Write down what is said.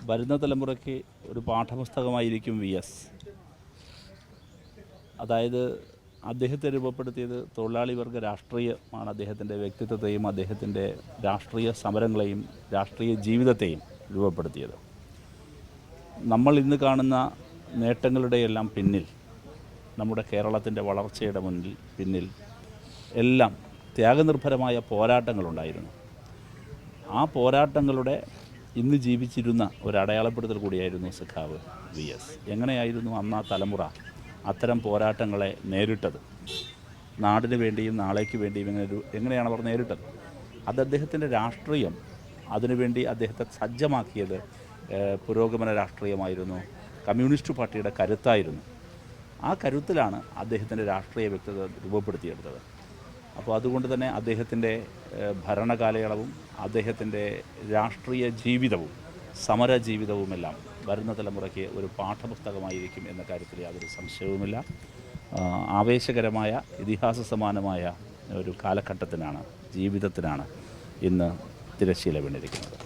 വരുന്ന തലമുറയ്ക്ക് ഒരു പാഠപുസ്തകമായിരിക്കും VS. അതായത് അദ്ദേഹത്തെ രൂപപ്പെടുത്തിയത് തൊഴിലാളി വർഗ രാഷ്ട്രീയമാണ്. അദ്ദേഹത്തിൻ്റെ വ്യക്തിത്വത്തെയും അദ്ദേഹത്തിൻ്റെ രാഷ്ട്രീയ സമരങ്ങളെയും രാഷ്ട്രീയ ജീവിതത്തെയും രൂപപ്പെടുത്തിയത്. നമ്മൾ ഇന്ന് കാണുന്ന നേട്ടങ്ങളുടെയെല്ലാം പിന്നിൽ, നമ്മുടെ കേരളത്തിൻ്റെ വളർച്ചയുടെ പിന്നിൽ എല്ലാം ത്യാഗനിർഭരമായ പോരാട്ടങ്ങളുണ്ടായിരുന്നു. ആ പോരാട്ടങ്ങളുടെ ഇന്ന് ജീവിച്ചിരുന്ന ഒരു അടയാളപ്പെടുത്തൽ കൂടിയായിരുന്നു സഖാവ് VS. എങ്ങനെയായിരുന്നു അന്ന് ആ തലമുറ അത്തരം പോരാട്ടങ്ങളെ നേരിട്ടത്? നാടിന് വേണ്ടിയും നാളേക്ക് വേണ്ടിയും എങ്ങനെയാണ് അവർ നേരിട്ടത്? അത് അദ്ദേഹത്തിൻ്റെ രാഷ്ട്രീയം, അതിനുവേണ്ടി അദ്ദേഹത്തെ സജ്ജമാക്കിയത് പുരോഗമന രാഷ്ട്രീയമായിരുന്നു, കമ്മ്യൂണിസ്റ്റ് പാർട്ടിയുടെ കരുത്തായിരുന്നു. ആ കരുത്തിലാണ് അദ്ദേഹത്തിൻ്റെ രാഷ്ട്രീയ വ്യക്തിത്വം രൂപപ്പെടുത്തിയെടുത്തത്. അപ്പോൾ അതുകൊണ്ട് തന്നെ അദ്ദേഹത്തിൻ്റെ ഭരണകാലയളവും അദ്ദേഹത്തിൻ്റെ രാഷ്ട്രീയ ജീവിതവും സമര ജീവിതവുമെല്ലാം വരുന്ന തലമുറയ്ക്ക് ഒരു പാഠപുസ്തകമായിരിക്കും എന്ന കാര്യത്തിൽ യാതൊരു സംശയവുമില്ല. ആവേശകരമായ ഇതിഹാസ സമാനമായ ഒരു കാലഘട്ടത്തിനാണ്, ജീവിതത്തിനാണ് ഇന്ന് തിരശ്ശീല വീണിരിക്കുന്നത്.